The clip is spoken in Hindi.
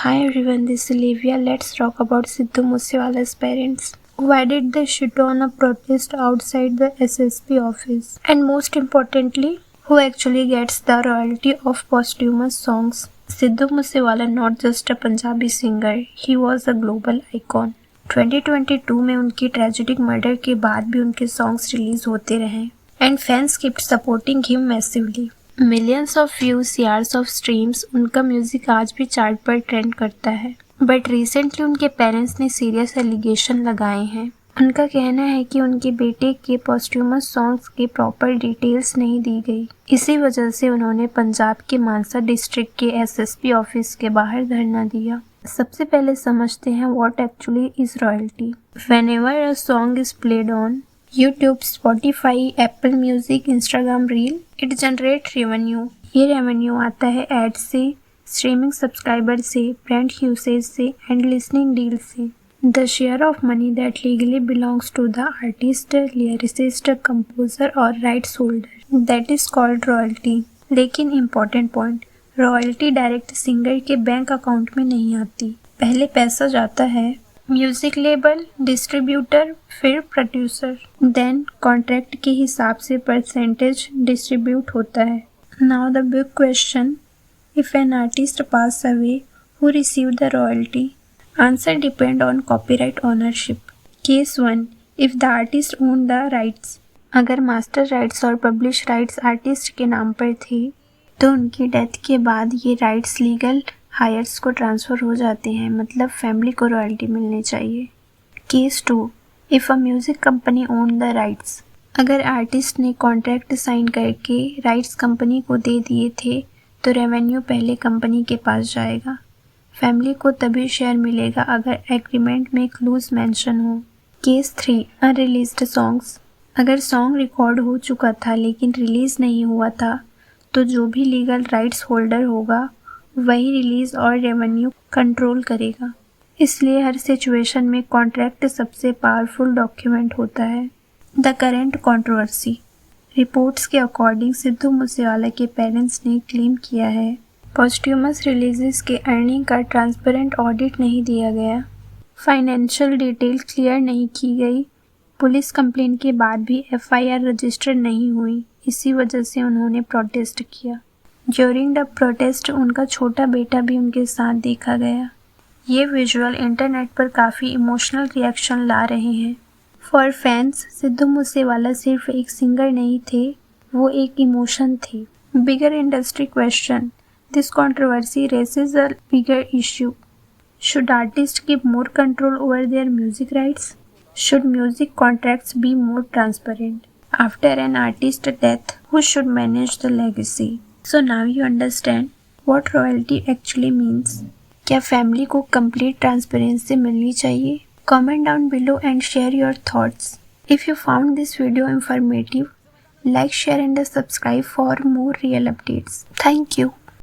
Hi everyone, this is Olivia. Let's talk about Sidhu Moosewala's parents. Why did they shit on a protest outside the SSP office? And most importantly, who actually gets the royalty of posthumous songs? Sidhu Moosewala not just a Punjabi singer, he was a global icon. 2022 में उनकी ट्रेजिक मर्डर के बाद भी उनके सॉन्ग्स रिलीज होते रहे and fans kept supporting him massively. Millions of views, years of streams, उनका म्यूजिक आज भी चार्ट पर ट्रेंड करता है. बट रिसेंटली उनके पेरेंट्स ने सीरियस एलिगेशन लगाए हैं. उनका कहना है कि उनके बेटे के पोस्ट्यूमस सॉन्ग्स के प्रॉपर डिटेल्स नहीं दी गई. इसी वजह से उन्होंने पंजाब के मानसा डिस्ट्रिक्ट के एसएसपी ऑफिस के बाहर धरना दिया. सबसे पहले समझते हैं what actually is royalty. Whenever a song is played on YouTube, Spotify, Apple Music, Instagram Reel, it generate revenue. ये रेवेन्यू आता है एड से, स्ट्रीमिंग सब्सक्राइबर से, ब्रांड यूसेज से एंड लिसनिंग डील से. The share of money that legally belongs to the artist, lyricist, composer or rights holder. That is called royalty. लेकिन important point, royalty direct singer के बैंक अकाउंट में नहीं आती. पहले पैसा जाता है म्यूजिक लेबल, डिस्ट्रीब्यूटर, फिर प्रोड्यूसर, देन कॉन्ट्रैक्ट के हिसाब से परसेंटेज डिस्ट्रीब्यूट होता है. Now the big question, if an artist pass away, who receive the royalty? Answer depend on copyright ownership. Case 1, if the artist own the rights. अगर मास्टर राइट्स और पब्लिश राइट्स आर्टिस्ट के नाम पर थे तो उनकी डेथ के बाद ये राइट्स लीगल हायर्स को ट्रांसफ़र हो जाते हैं, मतलब फैमिली को रॉयल्टी मिलनी चाहिए. Case 2, if a music company own the rights. अगर आर्टिस्ट ने कॉन्ट्रैक्ट साइन करके राइट्स कंपनी को दे दिए थे तो रेवेन्यू पहले कंपनी के पास जाएगा. फैमिली को तभी शेयर मिलेगा अगर एग्रीमेंट में क्लूज मेंशन हो. Case 3, unreleased songs. अगर सॉन्ग रिकॉर्ड हो चुका था लेकिन रिलीज़ नहीं हुआ था तो जो भी लीगल राइट्स होल्डर होगा वही रिलीज और रेवेन्यू कंट्रोल करेगा. इसलिए हर सिचुएशन में कॉन्ट्रैक्ट सबसे पावरफुल डॉक्यूमेंट होता है. The current controversy. रिपोर्ट्स के अकॉर्डिंग सिद्धू मूसेवाला के पेरेंट्स ने क्लेम किया है पोस्ट्यूमस रिलीजेस के अर्निंग का ट्रांसपेरेंट ऑडिट नहीं दिया गया, फाइनेंशियल डिटेल क्लियर नहीं की गई, पुलिस कंप्लेंट के बाद भी एफआईआर रजिस्टर नहीं हुई. इसी वजह से उन्होंने प्रोटेस्ट किया. ड्यूरिंग द प्रोटेस्ट उनका छोटा बेटा भी उनके साथ देखा गया. ये विजुअल इंटरनेट पर काफ़ी इमोशनल रिएक्शन ला रहे हैं. फॉर फैंस, सिद्धू मूसेवाला सिर्फ एक सिंगर नहीं थे, वो एक इमोशन थे. Bigger industry question, this controversy raises a bigger issue. Should artist give more control over their music rights? Should music contracts be more transparent? After an artist death, who should manage the legacy? So now you understand what royalty actually means. क्या फैमिली को complete transparency मिलनी चाहिए? Comment down below and share your thoughts. If you found this video informative, like, share and subscribe for more real updates. Thank you.